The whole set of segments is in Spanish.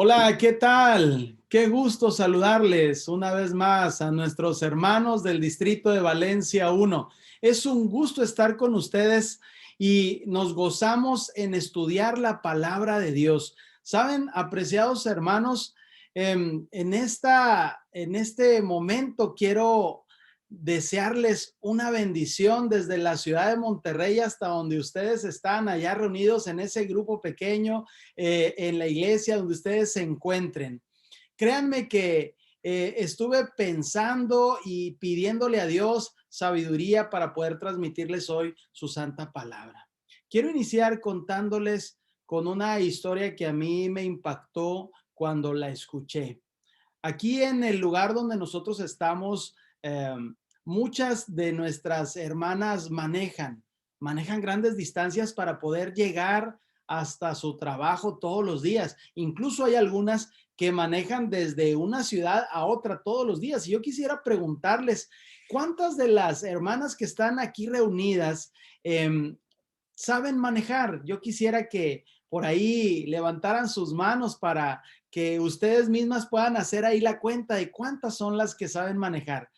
Hola, ¿qué tal? Qué gusto saludarles una vez más a nuestros hermanos del Distrito de Valencia 1. Es un gusto estar con ustedes y nos gozamos en estudiar la palabra de Dios. Saben, apreciados hermanos, en este momento quiero desearles una bendición desde la ciudad de Monterrey hasta donde ustedes están allá reunidos en ese grupo pequeño en la iglesia donde ustedes se encuentren. Créanme que estuve pensando y pidiéndole a Dios sabiduría para poder transmitirles hoy su santa palabra. Quiero iniciar contándoles con una historia que a mí me impactó cuando la escuché. Aquí en el lugar donde nosotros estamos, muchas de nuestras hermanas manejan grandes distancias para poder llegar hasta su trabajo todos los días. Incluso hay algunas que manejan desde una ciudad a otra todos los días. Y yo quisiera preguntarles, ¿cuántas de las hermanas que están aquí reunidas saben manejar? Yo quisiera que por ahí levantaran sus manos para que ustedes mismas puedan hacer ahí la cuenta de cuántas son las que saben manejar.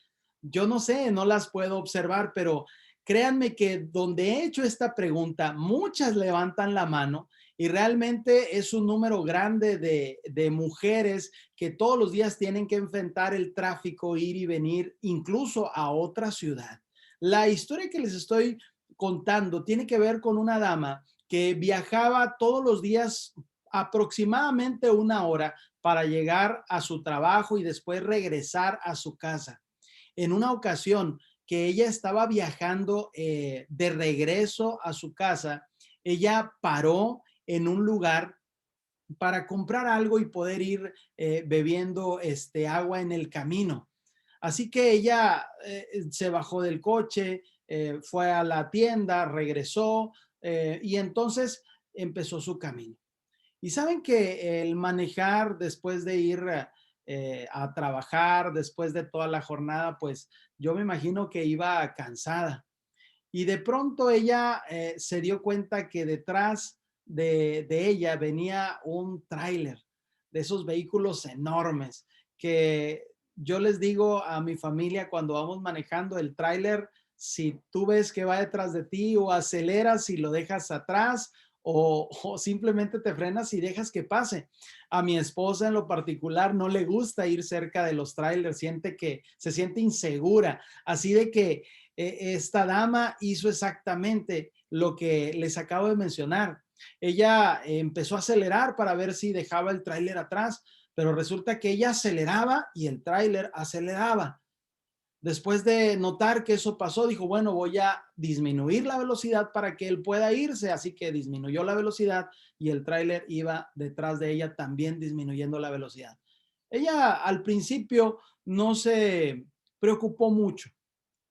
Yo no sé, no las puedo observar, pero créanme que donde he hecho esta pregunta, muchas levantan la mano y realmente es un número grande de mujeres que todos los días tienen que enfrentar el tráfico, ir y venir, incluso a otra ciudad. La historia que les estoy contando tiene que ver con una dama que viajaba todos los días aproximadamente una hora para llegar a su trabajo y después regresar a su casa. En una ocasión que ella estaba viajando de regreso a su casa, ella paró en un lugar para comprar algo y poder ir bebiendo agua en el camino. Así que ella se bajó del coche, fue a la tienda, regresó y entonces empezó su camino. Y saben que el manejar después de ir a trabajar, después de toda la jornada, pues yo me imagino que iba cansada. Y de pronto ella se dio cuenta que detrás de ella venía un tráiler de esos vehículos enormes que yo les digo a mi familia cuando vamos manejando el tráiler, si tú ves que va detrás de ti o aceleras y lo dejas atrás o simplemente te frenas y dejas que pase. A mi esposa en lo particular no le gusta ir cerca de los trailers, siente que se siente insegura, así de que esta dama hizo exactamente lo que les acabo de mencionar. Ella empezó a acelerar para ver si dejaba el tráiler atrás, pero resulta que ella aceleraba y el tráiler aceleraba. Después de notar que eso pasó, dijo, bueno, voy a disminuir la velocidad para que él pueda irse. Así que disminuyó la velocidad y el tráiler iba detrás de ella también disminuyendo la velocidad. Ella al principio no se preocupó mucho,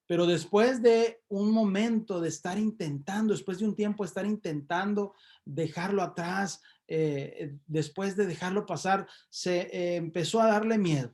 pero después de un momento de estar intentando, después de un tiempo de estar intentando dejarlo atrás, después de dejarlo pasar, se empezó a darle miedo.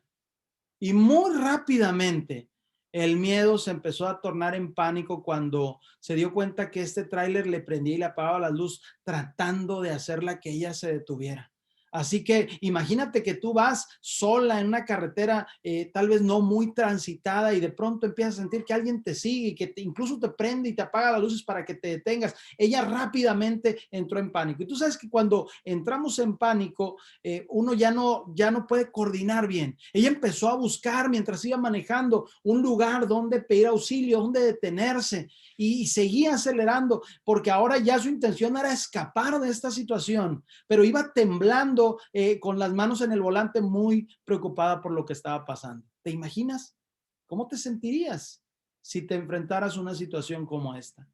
Y muy rápidamente el miedo se empezó a tornar en pánico cuando se dio cuenta que este tráiler le prendía y le apagaba la luz tratando de hacerla que ella se detuviera. Así que imagínate que tú vas sola en una carretera tal vez no muy transitada y de pronto empiezas a sentir que alguien te sigue y que incluso te prende y te apaga las luces para que te detengas. Ella rápidamente entró en pánico. Y tú sabes que cuando entramos en pánico, uno ya no puede coordinar bien. Ella empezó a buscar mientras iba manejando un lugar donde pedir auxilio, donde detenerse y seguía acelerando porque ahora ya su intención era escapar de esta situación, pero iba temblando con las manos en el volante muy preocupada por lo que estaba pasando. ¿Te imaginas? ¿Cómo te sentirías si te enfrentaras a una situación como esta?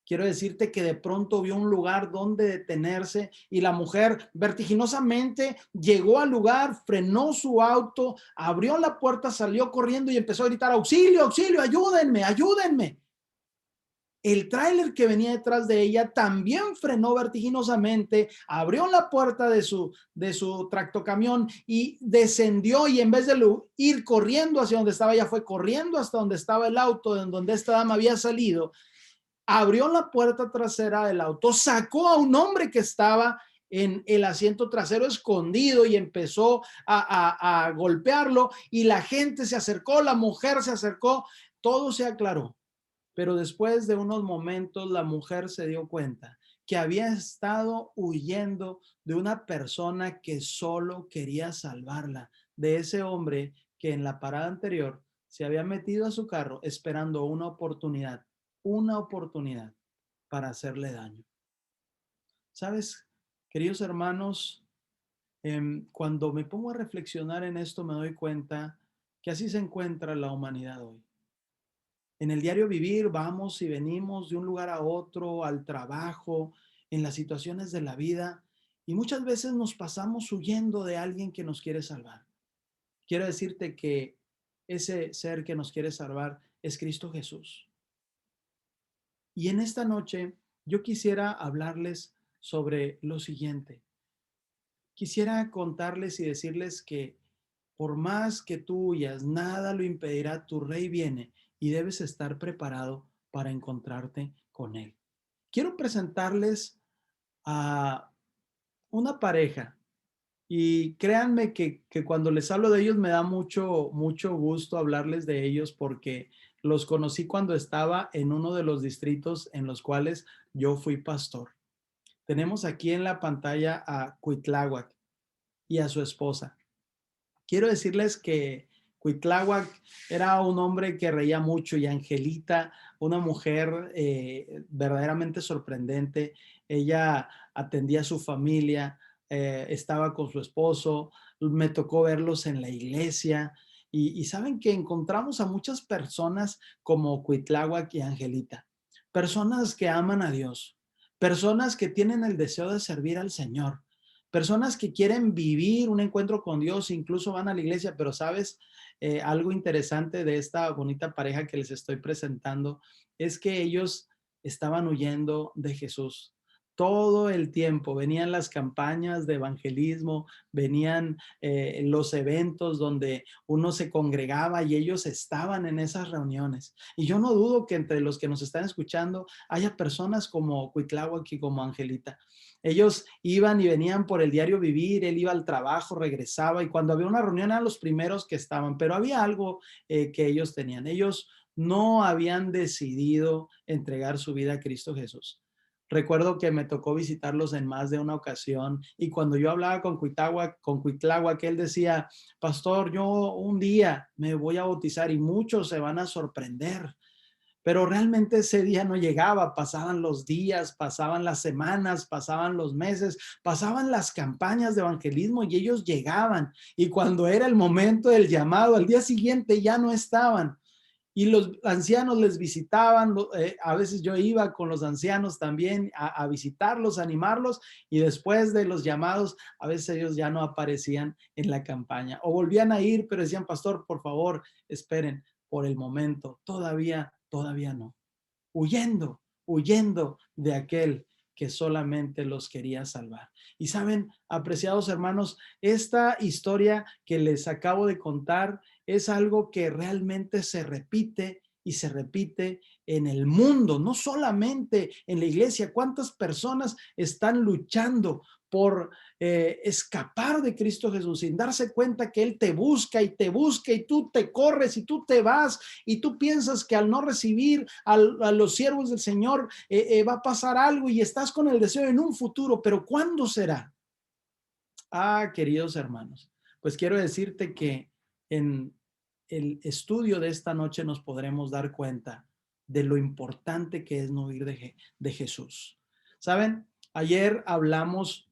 Quiero decirte que de pronto vio un lugar donde detenerse y la mujer vertiginosamente llegó al lugar, frenó su auto, abrió la puerta, salió corriendo y empezó a gritar, auxilio, auxilio, ayúdenme, ayúdenme. El tráiler que venía detrás de ella también frenó vertiginosamente, abrió la puerta de su tractocamión y descendió y en vez de ir corriendo hacia donde estaba, ella fue corriendo hasta donde estaba el auto, en donde esta dama había salido, abrió la puerta trasera del auto, sacó a un hombre que estaba en el asiento trasero escondido y empezó a golpearlo y la gente se acercó, la mujer se acercó, todo se aclaró. Pero después de unos momentos la mujer se dio cuenta que había estado huyendo de una persona que solo quería salvarla, de ese hombre que en la parada anterior se había metido a su carro esperando una oportunidad para hacerle daño. ¿Sabes, queridos hermanos? Cuando me pongo a reflexionar en esto me doy cuenta que así se encuentra la humanidad hoy. En el diario vivir vamos y venimos de un lugar a otro, al trabajo, en las situaciones de la vida, y muchas veces nos pasamos huyendo de alguien que nos quiere salvar. Quiero decirte que ese ser que nos quiere salvar es Cristo Jesús. Y en esta noche yo quisiera hablarles sobre lo siguiente. Quisiera contarles y decirles que por más que tú huyas, nada lo impedirá, tu rey viene y debes estar preparado para encontrarte con él. Quiero presentarles a una pareja y créanme que cuando les hablo de ellos me da mucho gusto hablarles de ellos porque los conocí cuando estaba en uno de los distritos en los cuales yo fui pastor. Tenemos aquí en la pantalla a Cuitláhuac y a su esposa. Quiero decirles que Cuitláhuac era un hombre que reía mucho y Angelita, una mujer verdaderamente sorprendente. Ella atendía a su familia, estaba con su esposo, me tocó verlos en la iglesia y saben que encontramos a muchas personas como Cuitláhuac y Angelita, personas que aman a Dios, personas que tienen el deseo de servir al Señor. Personas que quieren vivir un encuentro con Dios, incluso van a la iglesia, pero sabes, algo interesante de esta bonita pareja que les estoy presentando es que ellos estaban huyendo de Jesús. Todo el tiempo venían las campañas de evangelismo, venían los eventos donde uno se congregaba y ellos estaban en esas reuniones. Y yo no dudo que entre los que nos están escuchando haya personas como Cuitláhuac y como Angelita. Ellos iban y venían por el diario vivir, él iba al trabajo, regresaba y cuando había una reunión eran los primeros que estaban, pero había algo que ellos tenían. Ellos no habían decidido entregar su vida a Cristo Jesús. Recuerdo que me tocó visitarlos en más de una ocasión y cuando yo hablaba con Cuitláhuac, él decía, pastor, yo un día me voy a bautizar y muchos se van a sorprender. Pero realmente ese día no llegaba, pasaban los días, pasaban las semanas, pasaban los meses, pasaban las campañas de evangelismo y ellos llegaban. Y cuando era el momento del llamado, al día siguiente ya no estaban. Y los ancianos les visitaban, a veces yo iba con los ancianos también a visitarlos, a animarlos, y después de los llamados, a veces ellos ya no aparecían en la campaña. O volvían a ir, pero decían, pastor, por favor, esperen, por el momento, todavía no. Huyendo de aquel que solamente los quería salvar. Y saben, apreciados hermanos, esta historia que les acabo de contar es algo que realmente se repite y se repite en el mundo, no solamente en la iglesia. ¿Cuántas personas están luchando por escapar de Cristo Jesús sin darse cuenta que Él te busca y tú te corres y tú te vas y tú piensas que al no recibir a los siervos del Señor va a pasar algo y estás con el deseo en un futuro, pero ¿cuándo será? Ah, queridos hermanos, pues quiero decirte que en el estudio de esta noche nos podremos dar cuenta de lo importante que es no huir de Jesús. ¿Saben? Ayer hablamos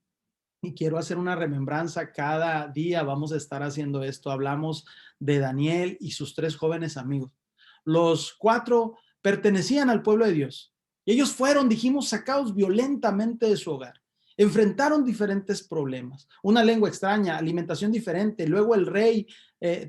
y quiero hacer una remembranza, cada día vamos a estar haciendo esto. Hablamos de Daniel y sus 3 jóvenes amigos. Los 4 pertenecían al pueblo de Dios. Y ellos fueron, dijimos, sacados violentamente de su hogar. Enfrentaron diferentes problemas, una lengua extraña, alimentación diferente. Luego el rey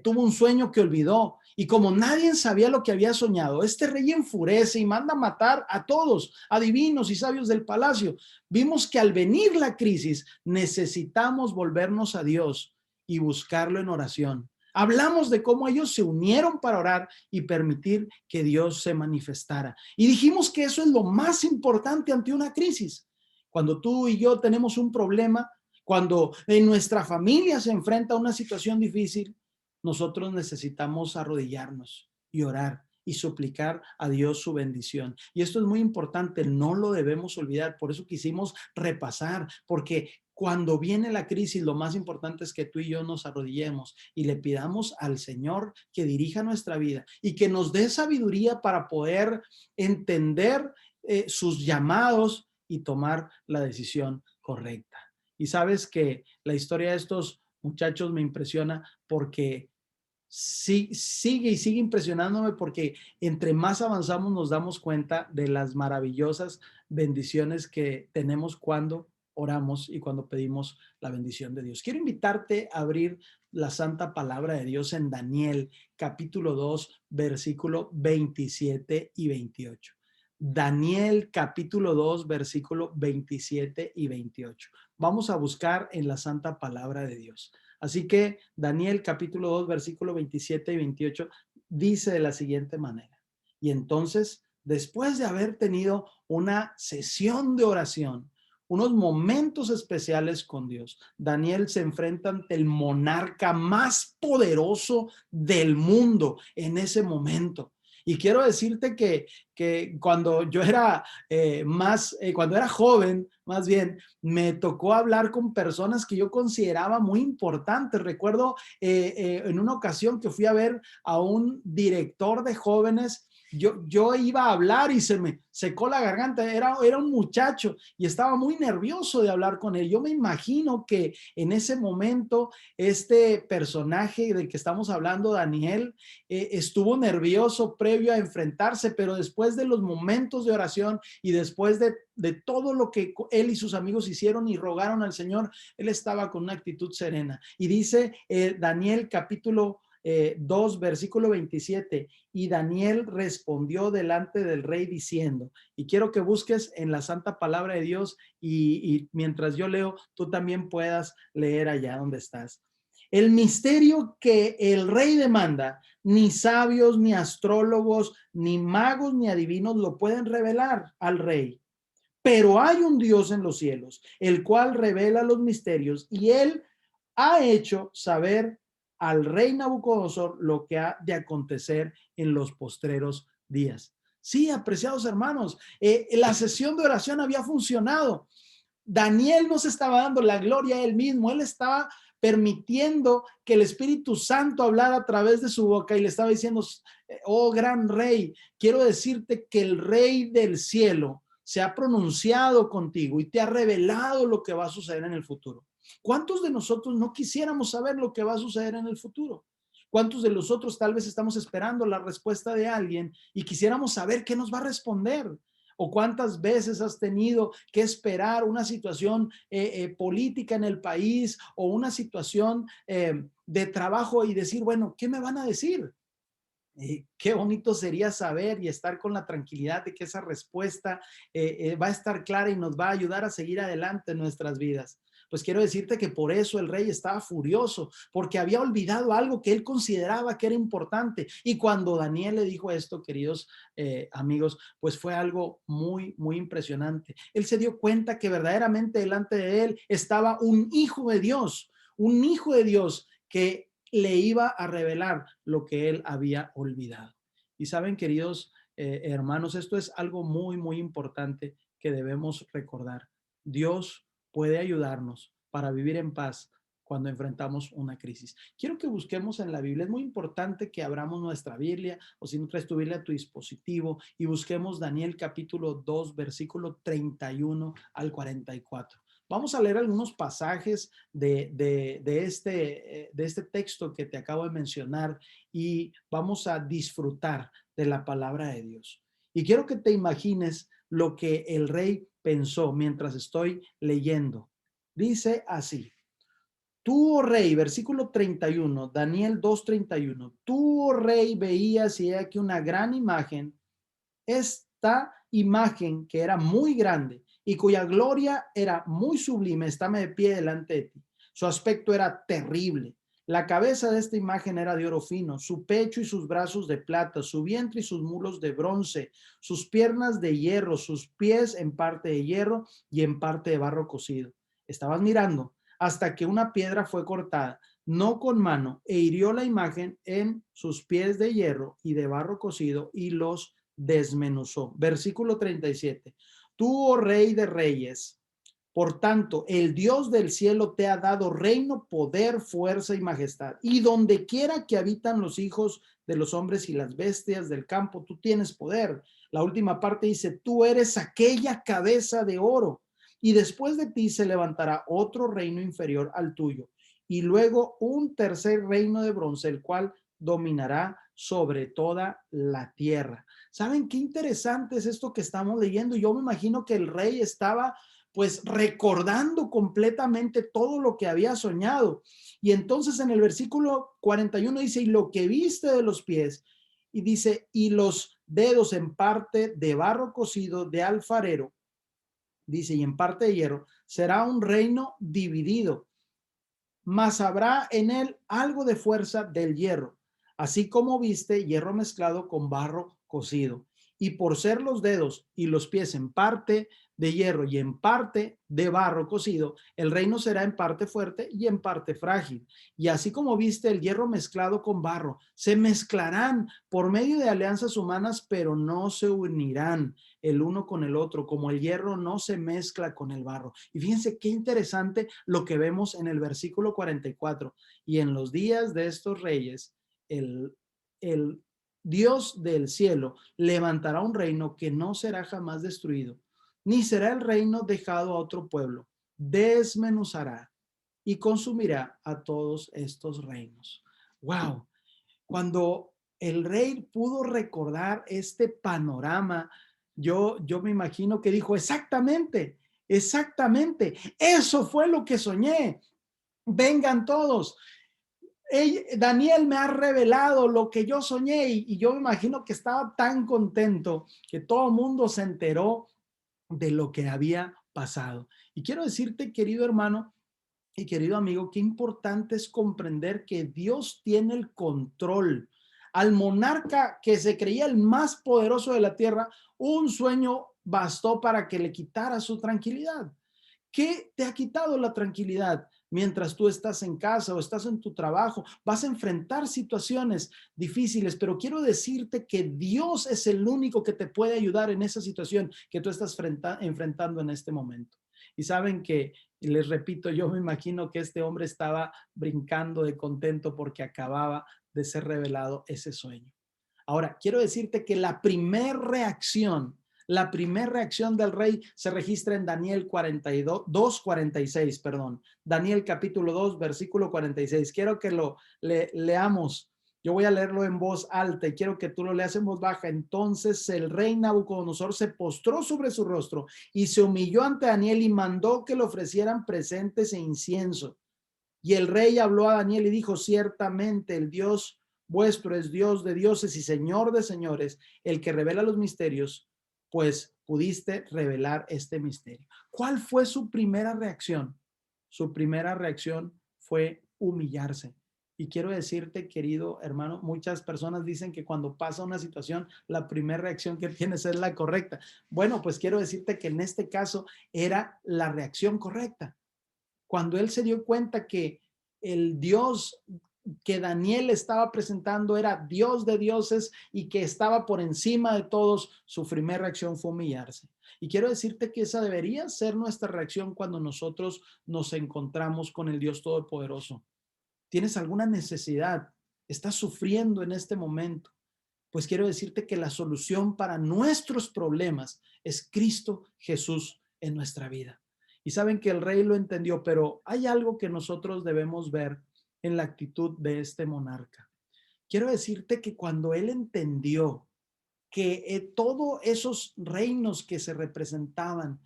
tuvo un sueño que olvidó y como nadie sabía lo que había soñado, este rey enfurece y manda matar a todos, adivinos y sabios del palacio. Vimos que al venir la crisis necesitamos volvernos a Dios y buscarlo en oración. Hablamos de cómo ellos se unieron para orar y permitir que Dios se manifestara. Y dijimos que eso es lo más importante ante una crisis, Cuando tú y yo tenemos un problema, cuando en nuestra familia se enfrenta a una situación difícil, nosotros necesitamos arrodillarnos y orar y suplicar a Dios su bendición. Y esto es muy importante, no lo debemos olvidar. Por eso quisimos repasar, porque cuando viene la crisis, lo más importante es que tú y yo nos arrodillemos y le pidamos al Señor que dirija nuestra vida y que nos dé sabiduría para poder entender sus llamados y tomar la decisión correcta. Y sabes que la historia de estos muchachos me impresiona porque sí, sigue impresionándome porque entre más avanzamos nos damos cuenta de las maravillosas bendiciones que tenemos cuando oramos y cuando pedimos la bendición de Dios. Quiero invitarte a abrir la santa palabra de Dios en Daniel capítulo 2 versículo 27 y 28. Daniel capítulo 2 versículo 27 y 28. Vamos a buscar en la santa palabra de Dios. Así que Daniel capítulo 2, versículo 27 y 28 dice de la siguiente manera. Y entonces, después de haber tenido una sesión de oración, unos momentos especiales con Dios, Daniel se enfrenta ante el monarca más poderoso del mundo en ese momento. Y quiero decirte que cuando yo era cuando era joven, más bien, me tocó hablar con personas que yo consideraba muy importantes. Recuerdo en una ocasión que fui a ver a un director de jóvenes. Yo iba a hablar y se me secó la garganta, era un muchacho y estaba muy nervioso de hablar con él. Yo me imagino que en ese momento este personaje del que estamos hablando, Daniel, estuvo nervioso previo a enfrentarse, pero después de los momentos de oración y después de todo lo que él y sus amigos hicieron y rogaron al Señor, él estaba con una actitud serena. Y dice Daniel capítulo 2, versículo 27, y Daniel respondió delante del rey diciendo, y quiero que busques en la santa palabra de Dios y mientras yo leo, tú también puedas leer allá donde estás. El misterio que el rey demanda, ni sabios, ni astrólogos, ni magos, ni adivinos lo pueden revelar al rey. Pero hay un Dios en los cielos, el cual revela los misterios y él ha hecho saber al rey Nabucodonosor lo que ha de acontecer en los postreros días. Sí, apreciados hermanos, la sesión de oración había funcionado. Daniel no se estaba dando la gloria a él mismo, él estaba permitiendo que el Espíritu Santo hablara a través de su boca y le estaba diciendo, oh gran rey, quiero decirte que el rey del cielo se ha pronunciado contigo y te ha revelado lo que va a suceder en el futuro. ¿Cuántos de nosotros no quisiéramos saber lo que va a suceder en el futuro? ¿Cuántos de nosotros tal vez estamos esperando la respuesta de alguien y quisiéramos saber qué nos va a responder? ¿O cuántas veces has tenido que esperar una situación política en el país o una situación de trabajo y decir, bueno, ¿qué me van a decir? Qué bonito sería saber y estar con la tranquilidad de que esa respuesta va a estar clara y nos va a ayudar a seguir adelante en nuestras vidas. Pues quiero decirte que por eso el rey estaba furioso, porque había olvidado algo que él consideraba que era importante. Y cuando Daniel le dijo esto, queridos amigos, pues fue algo muy impresionante. Él se dio cuenta que verdaderamente delante de él estaba un hijo de Dios que le iba a revelar lo que él había olvidado. Y saben, queridos hermanos, esto es algo muy importante que debemos recordar. Dios puede ayudarnos para vivir en paz cuando enfrentamos una crisis. Quiero que busquemos en la Biblia. Es muy importante que abramos nuestra Biblia o si no traes tu Biblia a tu dispositivo y busquemos Daniel capítulo 2, versículo 31 al 44. Vamos a leer algunos pasajes de este texto que te acabo de mencionar y vamos a disfrutar de la palabra de Dios. Y quiero que te imagines lo que el rey pensó mientras estoy leyendo. Dice así: tú, oh rey, versículo 31, Daniel 2:31, tú, oh rey, veías y he aquí una gran imagen, esta imagen que era muy grande y cuya gloria era muy sublime, está de pie delante de ti. Su aspecto era terrible. La cabeza de esta imagen era de oro fino, su pecho y sus brazos de plata, su vientre y sus mulos de bronce, sus piernas de hierro, sus pies en parte de hierro y en parte de barro cocido. Estabas mirando hasta que una piedra fue cortada, no con mano, e hirió la imagen en sus pies de hierro y de barro cocido y los desmenuzó. Versículo 37. Tú, oh Rey de Reyes, por tanto, el Dios del cielo te ha dado reino, poder, fuerza y majestad. Y donde quiera que habitan los hijos de los hombres y las bestias del campo, tú tienes poder. La última parte dice, tú eres aquella cabeza de oro. Y después de ti se levantará otro reino inferior al tuyo. Y luego un tercer reino de bronce, el cual dominará sobre toda la tierra. ¿Saben qué interesante es esto que estamos leyendo? Yo me imagino que el rey estaba pues recordando completamente todo lo que había soñado. Y entonces en el versículo 41 dice, y lo que viste de los pies, y dice, y los dedos en parte de barro cocido de alfarero, dice, y en parte de hierro, será un reino dividido, mas habrá en él algo de fuerza del hierro, así como viste hierro mezclado con barro cocido. Y por ser los dedos y los pies en parte de hierro y en parte de barro cocido, el reino será en parte fuerte y en parte frágil. Y así como viste el hierro mezclado con barro, se mezclarán por medio de alianzas humanas, pero no se unirán el uno con el otro, como el hierro no se mezcla con el barro. Y fíjense qué interesante lo que vemos en el versículo 44. Y en los días de estos reyes, el Dios del cielo levantará un reino que no será jamás destruido, ni será el reino dejado a otro pueblo. Desmenuzará y consumirá a todos estos reinos. Wow. Cuando el rey pudo recordar este panorama, yo me imagino que dijo, exactamente, exactamente, eso fue lo que soñé. Vengan todos. Daniel me ha revelado lo que yo soñé y yo me imagino que estaba tan contento que todo el mundo se enteró de lo que había pasado. Y quiero decirte, querido hermano y querido amigo, qué importante es comprender que Dios tiene el control. Al monarca que se creía el más poderoso de la tierra, un sueño bastó para que le quitara su tranquilidad. ¿Qué te ha quitado la tranquilidad? Mientras tú estás en casa o estás en tu trabajo, vas a enfrentar situaciones difíciles, pero quiero decirte que Dios es el único que te puede ayudar en esa situación que tú estás enfrentando en este momento. Y saben que, les repito, yo me imagino que este hombre estaba brincando de contento porque acababa de ser revelado ese sueño. Ahora, quiero decirte que la primera reacción del rey se registra en Daniel 46, perdón. Daniel capítulo 2, versículo 46. Quiero que lo leamos. Yo voy a leerlo en voz alta y quiero que tú lo leas en voz baja. Entonces el rey Nabucodonosor se postró sobre su rostro y se humilló ante Daniel y mandó que le ofrecieran presentes e incienso. Y el rey habló a Daniel y dijo, ciertamente el Dios vuestro es Dios de dioses y Señor de señores, el que revela los misterios, pues pudiste revelar este misterio. ¿Cuál fue su primera reacción? Su primera reacción fue humillarse. Y quiero decirte, querido hermano, muchas personas dicen que cuando pasa una situación, la primera reacción que tienes es la correcta. Bueno, pues quiero decirte que en este caso era la reacción correcta. Cuando él se dio cuenta que el Dios que Daniel estaba presentando era Dios de dioses y que estaba por encima de todos, su primera reacción fue humillarse. Y quiero decirte que esa debería ser nuestra reacción cuando nosotros nos encontramos con el Dios Todopoderoso. ¿Tienes alguna necesidad? ¿Estás sufriendo en este momento? Pues quiero decirte que la solución para nuestros problemas es Cristo Jesús en nuestra vida. Y saben que el rey lo entendió, pero hay algo que nosotros debemos ver en la actitud de este monarca. Quiero decirte que cuando él entendió que todos esos reinos que se representaban,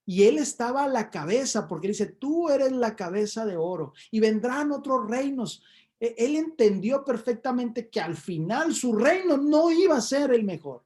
y él estaba a la cabeza, porque dice, tú eres la cabeza de oro, y vendrán otros reinos. Él entendió perfectamente que al final su reino no iba a ser el mejor.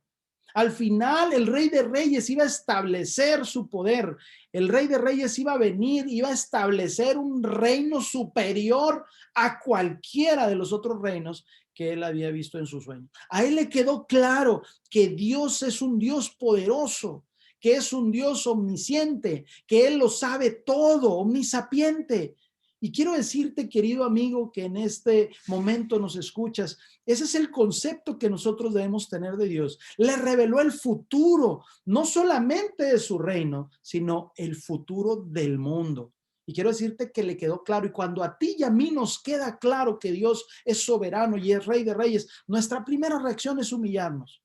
Al final el rey de reyes iba a establecer su poder. El Rey de Reyes iba a venir, iba a establecer un reino superior a cualquiera de los otros reinos que él había visto en su sueño. A él le quedó claro que Dios es un Dios poderoso, que es un Dios omnisciente, que él lo sabe todo, omnisapiente. Y quiero decirte, querido amigo, que en este momento nos escuchas, ese es el concepto que nosotros debemos tener de Dios. Le reveló el futuro, no solamente de su reino, sino el futuro del mundo. Y quiero decirte que le quedó claro. Y cuando a ti y a mí nos queda claro que Dios es soberano y es Rey de Reyes, nuestra primera reacción es humillarnos.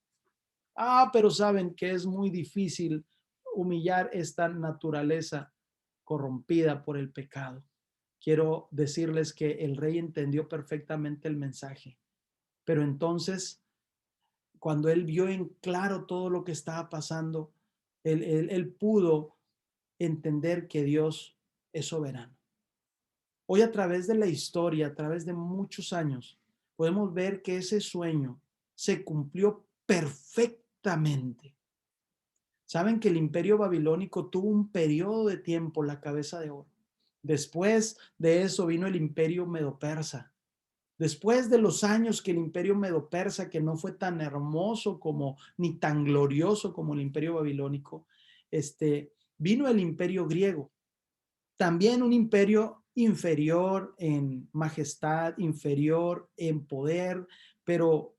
Pero saben que es muy difícil humillar esta naturaleza corrompida por el pecado. Quiero decirles que el rey entendió perfectamente el mensaje, pero entonces, cuando él vio en claro todo lo que estaba pasando, él pudo entender que Dios es soberano. Hoy, a través de la historia, a través de muchos años, podemos ver que ese sueño se cumplió perfectamente. Saben que el imperio babilónico tuvo un periodo de tiempo, la cabeza de oro. Después de eso vino el imperio medo-persa. Después de los años que el imperio medo-persa, que no fue tan hermoso como, ni tan glorioso como el imperio babilónico, vino el imperio griego. También un imperio inferior en majestad, inferior en poder, pero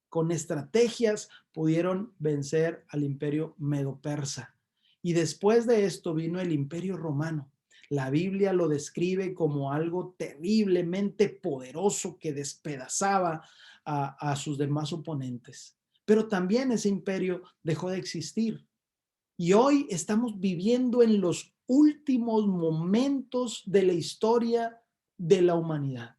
con estrategias pudieron vencer al imperio medo-persa. Y después de esto vino el imperio romano. La Biblia lo describe como algo terriblemente poderoso que despedazaba a sus demás oponentes. Pero también ese imperio dejó de existir. Y hoy estamos viviendo en los últimos momentos de la historia de la humanidad.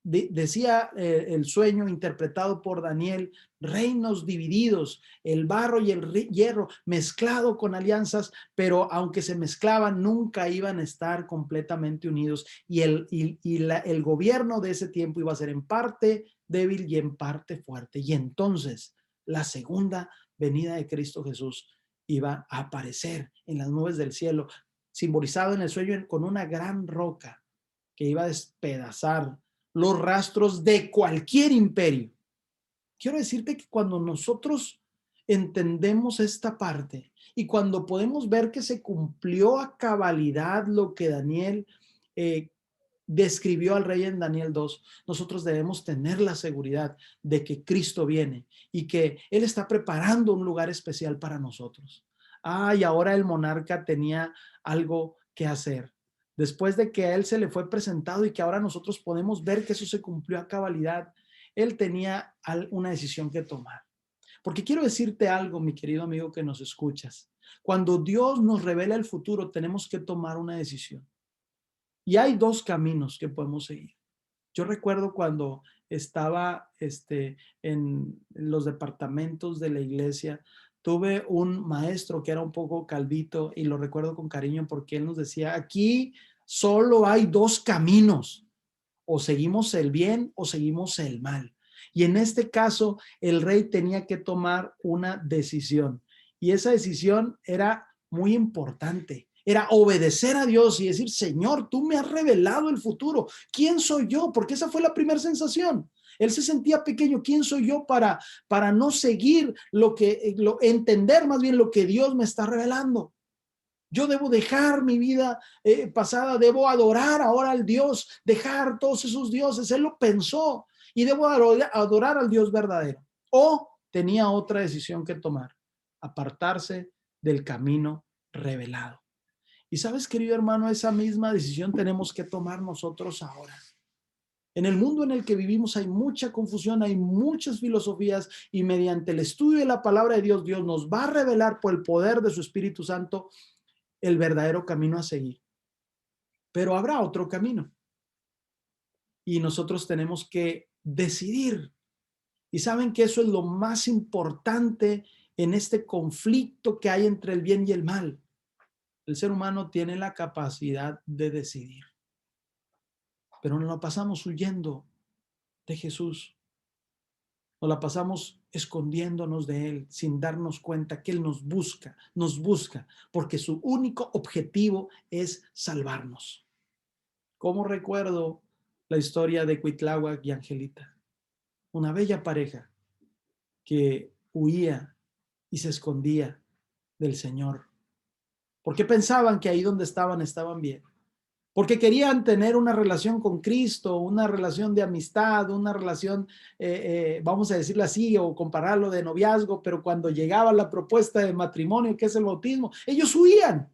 Decía el sueño interpretado por Daniel, reinos divididos, el barro y el hierro mezclado con alianzas, pero aunque se mezclaban, nunca iban a estar completamente unidos. Y el gobierno de ese tiempo iba a ser en parte débil y en parte fuerte. Y entonces la segunda venida de Cristo Jesús iba a aparecer en las nubes del cielo, simbolizado en el sueño con una gran roca que iba a despedazar los rastros de cualquier imperio. Quiero decirte que cuando nosotros entendemos esta parte y cuando podemos ver que se cumplió a cabalidad lo que Daniel describió al rey en Daniel 2, nosotros debemos tener la seguridad de que Cristo viene y que Él está preparando un lugar especial para nosotros. Y ahora el monarca tenía algo que hacer. Después de que a él se le fue presentado y que ahora nosotros podemos ver que eso se cumplió a cabalidad, él tenía una decisión que tomar. Porque quiero decirte algo, mi querido amigo que nos escuchas. Cuando Dios nos revela el futuro, tenemos que tomar una decisión. Y hay dos caminos que podemos seguir. Yo recuerdo cuando estaba en los departamentos de la iglesia, tuve un maestro que era un poco calvito y lo recuerdo con cariño porque él nos decía, aquí solo hay dos caminos, o seguimos el bien o seguimos el mal. Y en este caso, el rey tenía que tomar una decisión y esa decisión era muy importante. Era obedecer a Dios y decir, Señor, tú me has revelado el futuro. ¿Quién soy yo? Porque esa fue la primera sensación. Él se sentía pequeño. ¿Quién soy yo para no seguir entender más bien lo que Dios me está revelando? Yo debo dejar mi vida pasada, debo adorar ahora al Dios, dejar todos esos dioses. Él lo pensó y debo adorar al Dios verdadero. O tenía otra decisión que tomar, apartarse del camino revelado. Y sabes, querido hermano, esa misma decisión tenemos que tomar nosotros ahora. En el mundo en el que vivimos hay mucha confusión, hay muchas filosofías y mediante el estudio de la palabra de Dios, Dios nos va a revelar por el poder de su Espíritu Santo el verdadero camino a seguir. Pero habrá otro camino y nosotros tenemos que decidir. Y saben que eso es lo más importante en este conflicto que hay entre el bien y el mal. El ser humano tiene la capacidad de decidir, pero nos lo pasamos huyendo de Jesús. Nos la pasamos escondiéndonos de Él sin darnos cuenta que Él nos busca, porque su único objetivo es salvarnos. ¿Cómo recuerdo la historia de Cuitláhuac y Angelita? Una bella pareja que huía y se escondía del Señor, porque pensaban que ahí donde estaban bien, porque querían tener una relación con Cristo, una relación de amistad, una relación, vamos a decirlo así, o compararlo de noviazgo, pero cuando llegaba la propuesta de matrimonio, que es el bautismo, ellos huían.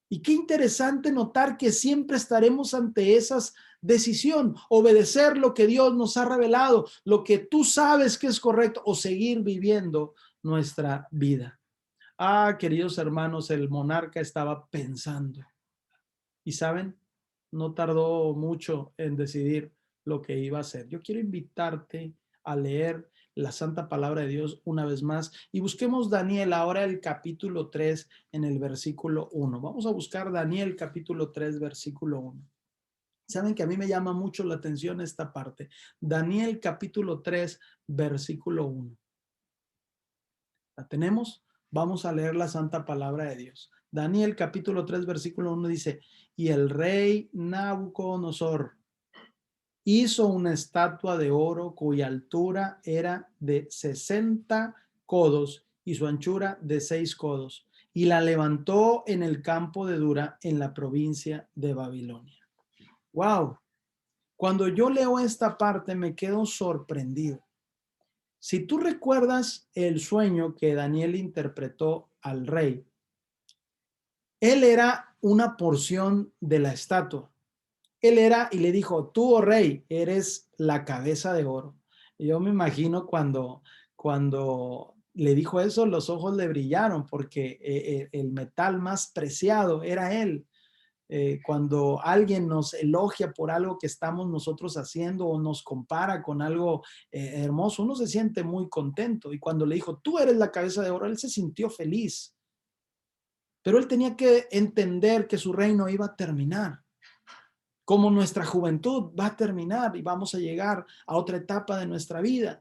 Y qué interesante notar que siempre estaremos ante esas decisión, obedecer lo que Dios nos ha revelado, lo que tú sabes que es correcto, o seguir viviendo nuestra vida. Ah, queridos hermanos, el monarca estaba pensando. Y saben, no tardó mucho en decidir lo que iba a hacer. Yo quiero invitarte a leer la santa palabra de Dios una vez más y busquemos Daniel ahora el capítulo 3 en el versículo 1. Vamos a buscar Daniel capítulo 3 versículo 1. Saben que a mí me llama mucho la atención esta parte. Daniel capítulo 3 versículo 1. ¿La tenemos? Vamos a leer la santa palabra de Dios. Daniel capítulo 3 versículo 1 dice, y el rey Nabucodonosor hizo una estatua de oro cuya altura era de 60 codos y su anchura de 6 codos, y la levantó en el campo de Dura en la provincia de Babilonia. ¡Wow! Cuando yo leo esta parte me quedo sorprendido. Si tú recuerdas el sueño que Daniel interpretó al rey, él era una porción de la estatua. Él era y le dijo, tú, oh rey, eres la cabeza de oro. Y yo me imagino cuando le dijo eso, los ojos le brillaron porque el metal más preciado era él. Cuando alguien nos elogia por algo que estamos nosotros haciendo o nos compara con algo hermoso, uno se siente muy contento. Y cuando le dijo, tú eres la cabeza de oro, él se sintió feliz. Pero él tenía que entender que su reino iba a terminar. Como nuestra juventud va a terminar y vamos a llegar a otra etapa de nuestra vida.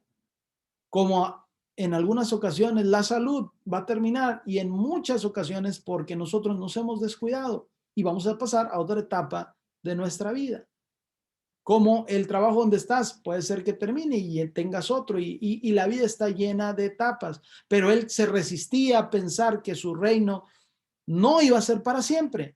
Como en algunas ocasiones la salud va a terminar y en muchas ocasiones porque nosotros nos hemos descuidado y vamos a pasar a otra etapa de nuestra vida. Como el trabajo donde estás puede ser que termine y tengas otro y la vida está llena de etapas, pero él se resistía a pensar que su reino no iba a ser para siempre.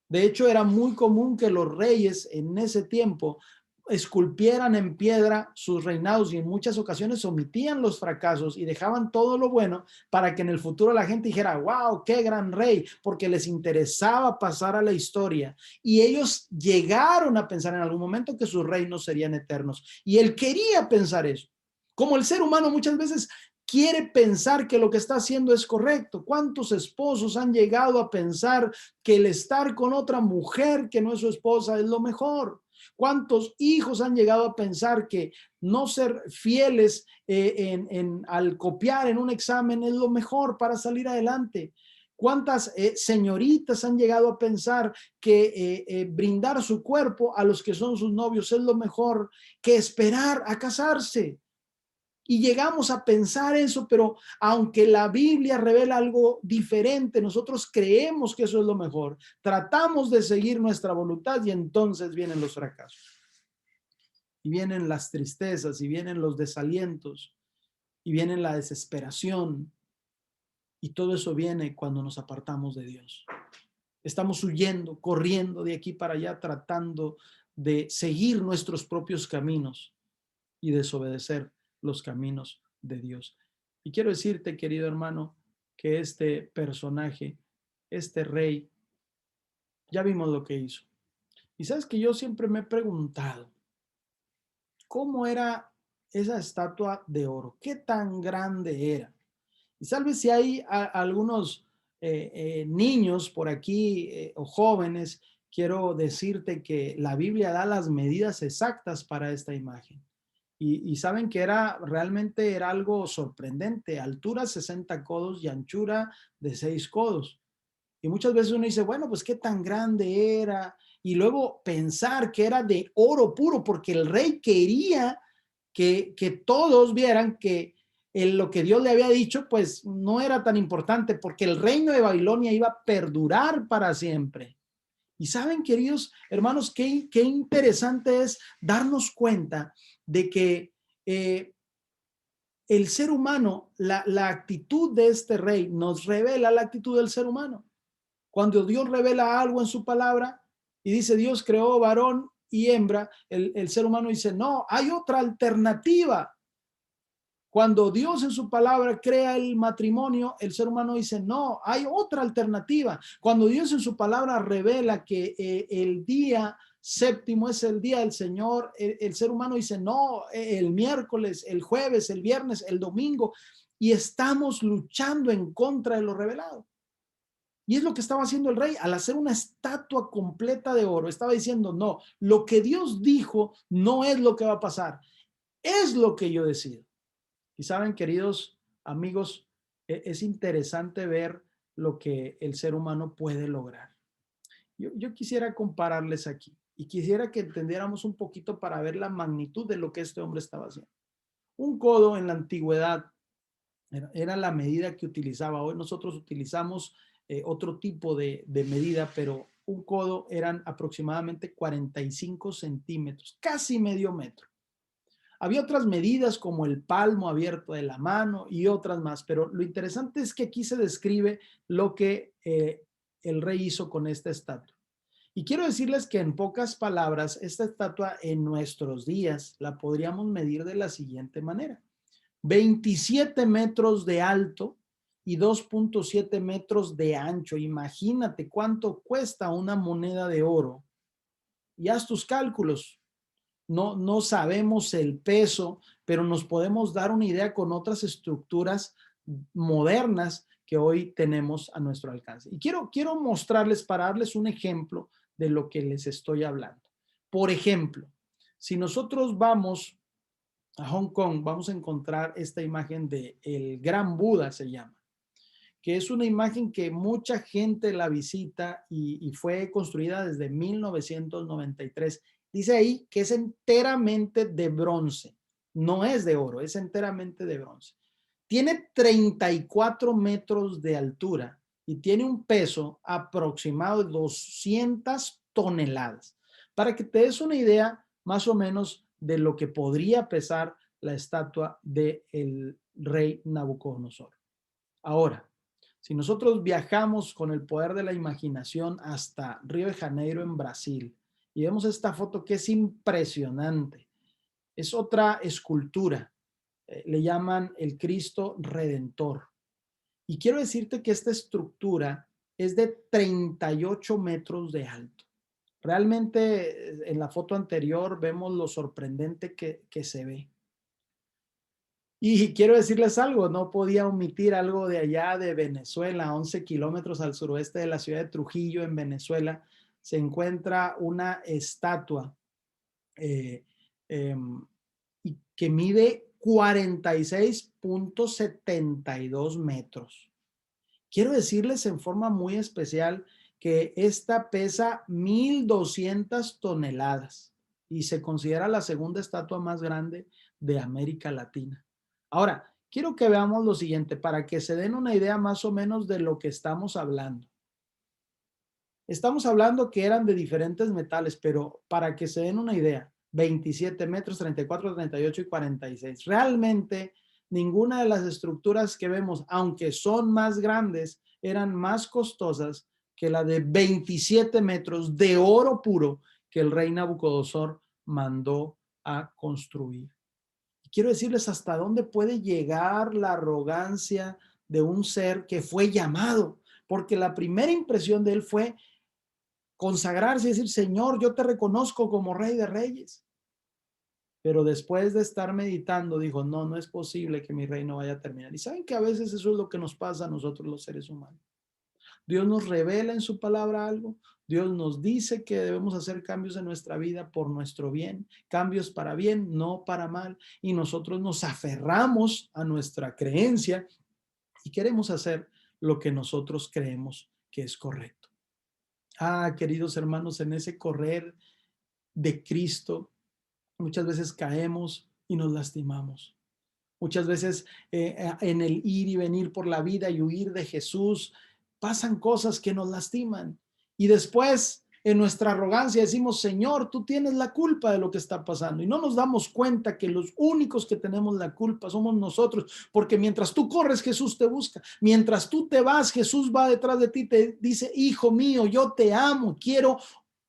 De hecho, era muy común que los reyes en ese tiempo esculpieran en piedra sus reinados y en muchas ocasiones omitían los fracasos y dejaban todo lo bueno para que en el futuro la gente dijera, wow, qué gran rey, porque les interesaba pasar a la historia. Y ellos llegaron a pensar en algún momento que sus reinos serían eternos. Y él quería pensar eso. Como el ser humano muchas veces quiere pensar que lo que está haciendo es correcto. ¿Cuántos esposos han llegado a pensar que el estar con otra mujer que no es su esposa es lo mejor? ¿Cuántos hijos han llegado a pensar que no ser fieles al copiar en un examen es lo mejor para salir adelante? ¿Cuántas señoritas han llegado a pensar que brindar su cuerpo a los que son sus novios es lo mejor que esperar a casarse? Y llegamos a pensar eso, pero aunque la Biblia revela algo diferente, nosotros creemos que eso es lo mejor. Tratamos de seguir nuestra voluntad y entonces vienen los fracasos. Y vienen las tristezas, y vienen los desalientos, y viene la desesperación. Y todo eso viene cuando nos apartamos de Dios. Estamos huyendo, corriendo de aquí para allá, tratando de seguir nuestros propios caminos y desobedecer los caminos de Dios. Y quiero decirte, querido hermano, que este personaje, este rey, ya vimos lo que hizo. Y sabes que yo siempre me he preguntado, ¿cómo era esa estatua de oro? ¿Qué tan grande era? Y sabes si hay algunos niños por aquí o jóvenes, quiero decirte que la Biblia da las medidas exactas para esta imagen. Y saben que realmente era algo sorprendente, altura 60 codos y anchura de 6 codos. Y muchas veces uno dice, bueno, pues qué tan grande era. Y luego pensar que era de oro puro, porque el rey quería que todos vieran que lo que Dios le había dicho, pues no era tan importante, porque el reino de Babilonia iba a perdurar para siempre. Y saben, queridos hermanos, qué interesante es darnos cuenta de que el ser humano, la actitud de este rey nos revela la actitud del ser humano. Cuando Dios revela algo en su palabra y dice Dios creó varón y hembra, el ser humano dice, no, hay otra alternativa. Cuando Dios en su palabra crea el matrimonio, el ser humano dice, no, hay otra alternativa. Cuando Dios en su palabra revela que el día séptimo es el día del Señor, el ser humano dice, no, el miércoles, el jueves, el viernes, el domingo, y estamos luchando en contra de lo revelado. Y es lo que estaba haciendo el rey al hacer una estatua completa de oro. Estaba diciendo, no, lo que Dios dijo no es lo que va a pasar, es lo que yo decido. Y saben, queridos amigos, es interesante ver lo que el ser humano puede lograr. Yo quisiera compararles aquí y quisiera que entendiéramos un poquito para ver la magnitud de lo que este hombre estaba haciendo. Un codo en la antigüedad era la medida que utilizaba. Hoy nosotros utilizamos otro tipo de medida, pero un codo eran aproximadamente 45 centímetros, casi medio metro. Había otras medidas como el palmo abierto de la mano y otras más, pero lo interesante es que aquí se describe lo que el rey hizo con esta estatua. Y quiero decirles que en pocas palabras, esta estatua en nuestros días la podríamos medir de la siguiente manera. 27 metros de alto y 2.7 metros de ancho. Imagínate cuánto cuesta una moneda de oro. Y haz tus cálculos. No sabemos el peso, pero nos podemos dar una idea con otras estructuras modernas que hoy tenemos a nuestro alcance. Y quiero mostrarles, para darles un ejemplo de lo que les estoy hablando. Por ejemplo, si nosotros vamos a Hong Kong, vamos a encontrar esta imagen de el Gran Buda, se llama, que es una imagen que mucha gente la visita y fue construida desde 1993. Dice ahí que es enteramente de bronce, no es de oro, es enteramente de bronce. Tiene 34 metros de altura y tiene un peso aproximado de 200 toneladas. Para que te des una idea más o menos de lo que podría pesar la estatua del rey Nabucodonosor. Ahora, si nosotros viajamos con el poder de la imaginación hasta Río de Janeiro en Brasil y vemos esta foto que es impresionante, es otra escultura, le llaman el Cristo Redentor. Y quiero decirte que esta estructura es de 38 metros de alto. Realmente en la foto anterior vemos lo sorprendente que se ve. Y quiero decirles algo, no podía omitir algo de allá de Venezuela, 11 kilómetros al suroeste de la ciudad de Trujillo, en Venezuela, se encuentra una estatua eh, eh, que mide 46.72 metros. Quiero decirles en forma muy especial que esta pesa 1,200 toneladas y se considera la segunda estatua más grande de América Latina. Ahora, quiero que veamos lo siguiente para que se den una idea más o menos de lo que estamos hablando. Estamos hablando que eran de diferentes metales, pero para que se den una idea, 27 metros, 34, 38 y 46. Realmente ninguna de las estructuras que vemos, aunque son más grandes, eran más costosas que la de 27 metros de oro puro que el rey Nabucodonosor mandó a construir. Quiero decirles hasta dónde puede llegar la arrogancia de un ser que fue llamado, porque la primera impresión de él fue consagrarse y decir, Señor, yo te reconozco como Rey de Reyes. Pero después de estar meditando, dijo, no es posible que mi reino vaya a terminar. Y saben que a veces eso es lo que nos pasa a nosotros los seres humanos. Dios nos revela en su palabra algo. Dios nos dice que debemos hacer cambios en nuestra vida por nuestro bien, cambios para bien, no para mal. Y nosotros nos aferramos a nuestra creencia y queremos hacer lo que nosotros creemos que es correcto. Queridos hermanos, en ese correr de Cristo, muchas veces caemos y nos lastimamos. Muchas veces en el ir y venir por la vida y huir de Jesús, pasan cosas que nos lastiman. Y después, en nuestra arrogancia, decimos, Señor, tú tienes la culpa de lo que está pasando. Y no nos damos cuenta que los únicos que tenemos la culpa somos nosotros. Porque mientras tú corres, Jesús te busca. Mientras tú te vas, Jesús va detrás de ti, te dice, hijo mío, yo te amo, quiero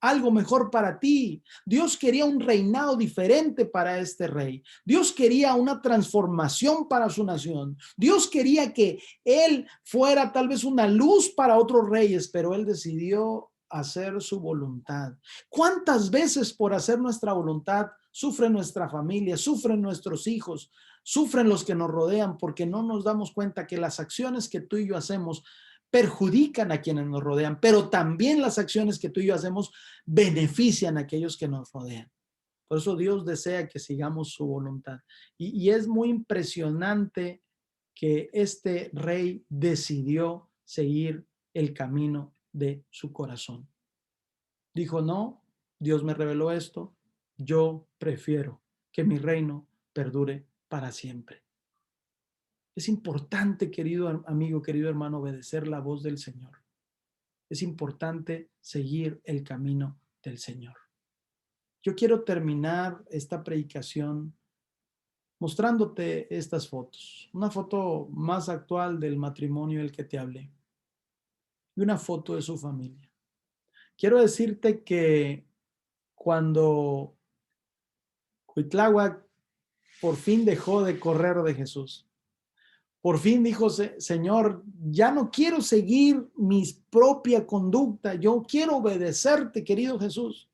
algo mejor para ti. Dios quería un reinado diferente para este rey. Dios quería una transformación para su nación. Dios quería que él fuera tal vez una luz para otros reyes, pero él decidió hacer su voluntad. ¿Cuántas veces por hacer nuestra voluntad sufre nuestra familia, sufren nuestros hijos, sufren los que nos rodean porque no nos damos cuenta que las acciones que tú y yo hacemos perjudican a quienes nos rodean, pero también las acciones que tú y yo hacemos benefician a aquellos que nos rodean? Por eso Dios desea que sigamos su voluntad. Y es muy impresionante que este rey decidió seguir el camino de su corazón. Dijo, no, Dios me reveló esto, yo prefiero que mi reino perdure para siempre. Es importante, querido amigo, querido hermano, obedecer la voz del Señor. Es importante seguir el camino del Señor. Yo quiero terminar esta predicación mostrándote estas fotos. Una foto más actual del matrimonio del que te hablé y una foto de su familia. Quiero decirte que cuando Cuitláhuac por fin dejó de correr de Jesús, por fin dijo, Señor, ya no quiero seguir mi propia conducta, yo quiero obedecerte, querido Jesús.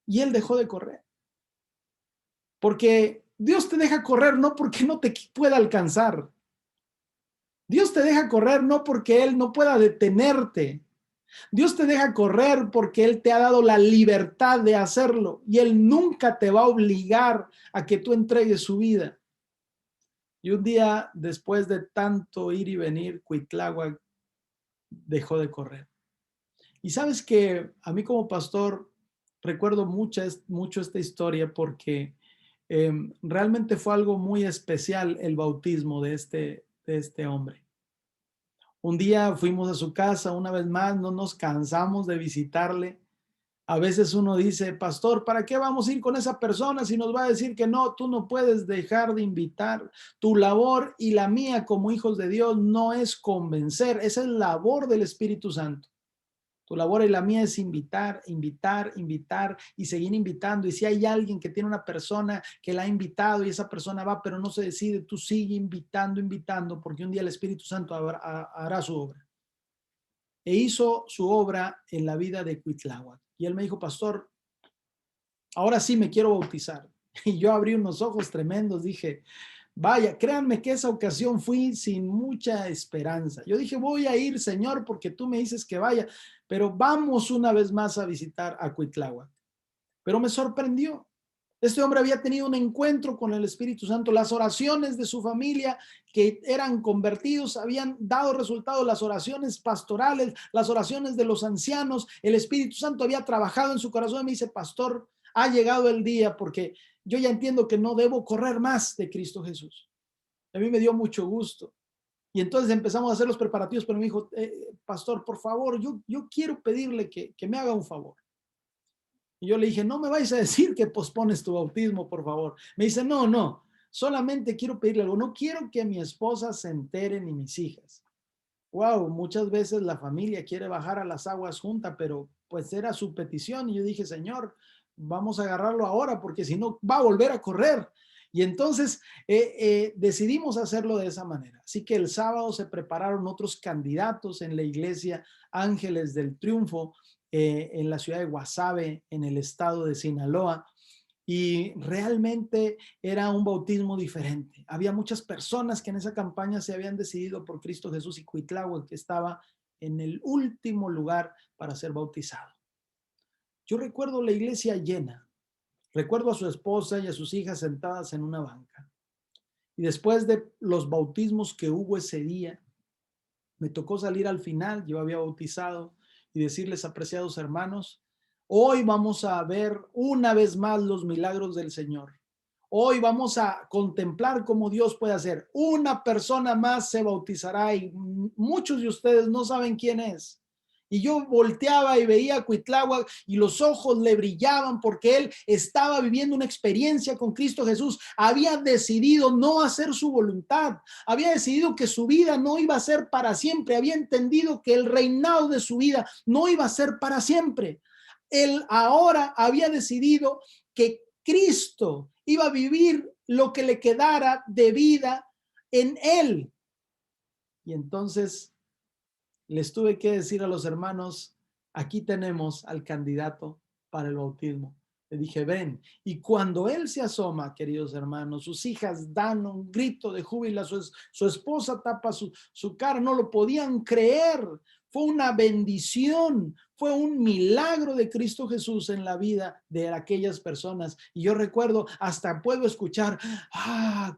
Y él dejó de correr. Porque Dios te deja correr no porque no te pueda alcanzar. Dios te deja correr no porque Él no pueda detenerte. Dios te deja correr porque Él te ha dado la libertad de hacerlo y Él nunca te va a obligar a que tú entregues su vida. Y un día, después de tanto ir y venir, Cuitláhuac dejó de correr. Y sabes que a mí como pastor recuerdo mucho esta historia porque realmente fue algo muy especial el bautismo de este hombre. Un día fuimos a su casa, una vez más, no nos cansamos de visitarle. A veces uno dice, pastor, ¿para qué vamos a ir con esa persona si nos va a decir que no? Tú no puedes dejar de invitar. Tu labor y la mía como hijos de Dios no es convencer, esa es la labor del Espíritu Santo. Tu labor y la mía es invitar, invitar, invitar y seguir invitando. Y si hay alguien que tiene una persona que la ha invitado y esa persona va, pero no se decide, tú sigue invitando, invitando, porque un día el Espíritu Santo hará su obra. E hizo su obra en la vida de Cuitláhuac. Y él me dijo, pastor, ahora sí me quiero bautizar. Y yo abrí unos ojos tremendos, dije, vaya, créanme que esa ocasión fui sin mucha esperanza. Yo dije, voy a ir, Señor, porque tú me dices que vaya, pero vamos una vez más a visitar a Cuitláhuac. Pero me sorprendió. Este hombre había tenido un encuentro con el Espíritu Santo. Las oraciones de su familia que eran convertidos habían dado resultado. Las oraciones pastorales, las oraciones de los ancianos, el Espíritu Santo había trabajado en su corazón. Y me dice, pastor, ha llegado el día porque yo ya entiendo que no debo correr más de Cristo Jesús. A mí me dio mucho gusto. Y entonces empezamos a hacer los preparativos, pero me dijo, pastor, por favor, yo quiero pedirle que me haga un favor. Y yo le dije, no me vais a decir que pospones tu bautismo, por favor. Me dice, no, solamente quiero pedirle algo. No quiero que mi esposa se entere ni mis hijas. Wow, muchas veces la familia quiere bajar a las aguas juntas, pero pues era su petición. Y yo dije, Señor, vamos a agarrarlo ahora porque si no va a volver a correr. Y entonces decidimos hacerlo de esa manera. Así que el sábado se prepararon otros candidatos en la iglesia Ángeles del Triunfo en la ciudad de Guasave, en el estado de Sinaloa. Y realmente era un bautismo diferente. Había muchas personas que en esa campaña se habían decidido por Cristo Jesús y Cuitláhuac, que estaba en el último lugar para ser bautizado. Yo recuerdo la iglesia llena. Recuerdo a su esposa y a sus hijas sentadas en una banca. Y después de los bautismos que hubo ese día, me tocó salir al final, yo había bautizado, y decirles, apreciados hermanos, hoy vamos a ver una vez más los milagros del Señor. Hoy vamos a contemplar cómo Dios puede hacer. Una persona más se bautizará y muchos de ustedes no saben quién es. Y yo volteaba y veía a Cuitláhuac y los ojos le brillaban porque él estaba viviendo una experiencia con Cristo Jesús. Había decidido no hacer su voluntad. Había decidido que su vida no iba a ser para siempre. Había entendido que el reinado de su vida no iba a ser para siempre. Él ahora había decidido que Cristo iba a vivir lo que le quedara de vida en él. Y entonces les tuve que decir a los hermanos, aquí tenemos al candidato para el bautismo. Le dije, ven. Y cuando él se asoma, queridos hermanos, sus hijas dan un grito de júbilo, su esposa tapa su cara, no lo podían creer. Fue una bendición, fue un milagro de Cristo Jesús en la vida de aquellas personas. Y yo recuerdo, hasta puedo escuchar,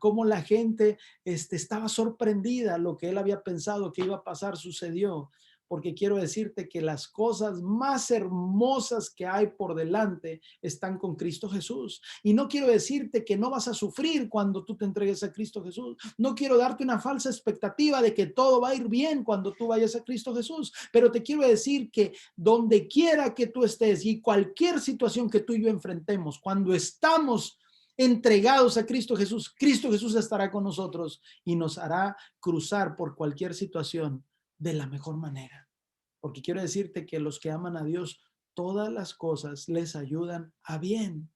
cómo la gente estaba sorprendida. Lo que él había pensado que iba a pasar sucedió. Porque quiero decirte que las cosas más hermosas que hay por delante están con Cristo Jesús. Y no quiero decirte que no vas a sufrir cuando tú te entregues a Cristo Jesús. No quiero darte una falsa expectativa de que todo va a ir bien cuando tú vayas a Cristo Jesús. Pero te quiero decir que donde quiera que tú estés y cualquier situación que tú y yo enfrentemos, cuando estamos entregados a Cristo Jesús estará con nosotros y nos hará cruzar por cualquier situación de la mejor manera. Porque quiero decirte que los que aman a Dios, todas las cosas les ayudan a bien.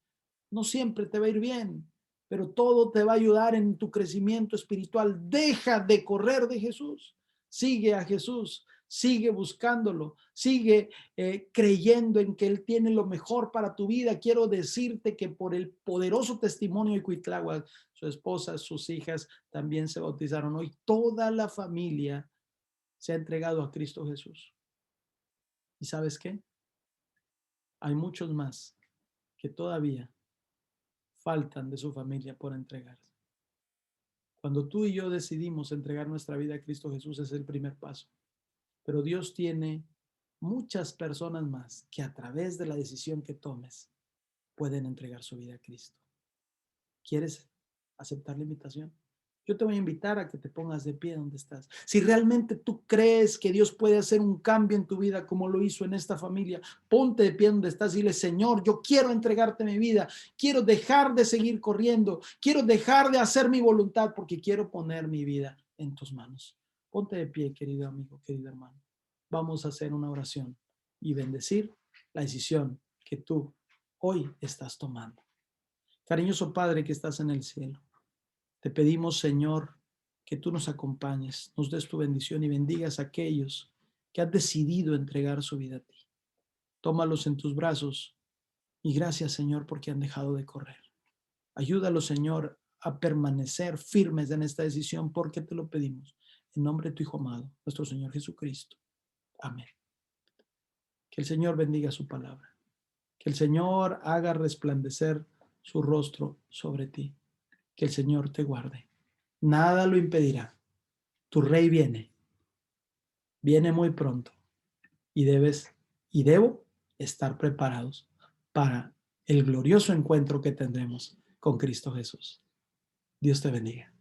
No siempre te va a ir bien, pero todo te va a ayudar en tu crecimiento espiritual. Deja de correr de Jesús. Sigue a Jesús, sigue buscándolo, sigue creyendo en que Él tiene lo mejor para tu vida. Quiero decirte que por el poderoso testimonio de Cuitláhuac, su esposa, sus hijas también se bautizaron. Hoy toda la familia se ha entregado a Cristo Jesús. ¿Y sabes qué? Hay muchos más que todavía faltan de su familia por entregarse. Cuando tú y yo decidimos entregar nuestra vida a Cristo Jesús es el primer paso. Pero Dios tiene muchas personas más que a través de la decisión que tomes pueden entregar su vida a Cristo. ¿Quieres aceptar la invitación? Yo te voy a invitar a que te pongas de pie donde estás. Si realmente tú crees que Dios puede hacer un cambio en tu vida como lo hizo en esta familia, ponte de pie donde estás y dile, Señor, yo quiero entregarte mi vida, quiero dejar de seguir corriendo, quiero dejar de hacer mi voluntad porque quiero poner mi vida en tus manos. Ponte de pie, querido amigo, querido hermano. Vamos a hacer una oración y bendecir la decisión que tú hoy estás tomando. Cariñoso Padre que estás en el cielo, te pedimos, Señor, que tú nos acompañes, nos des tu bendición y bendigas a aquellos que han decidido entregar su vida a ti. Tómalos en tus brazos y gracias, Señor, porque han dejado de correr. Ayúdalos, Señor, a permanecer firmes en esta decisión porque te lo pedimos. En nombre de tu Hijo amado, nuestro Señor Jesucristo. Amén. Que el Señor bendiga su palabra. Que el Señor haga resplandecer su rostro sobre ti. Que el Señor te guarde. Nada lo impedirá. Tu rey viene muy pronto y debo estar preparados para el glorioso encuentro que tendremos con Cristo Jesús. Dios te bendiga.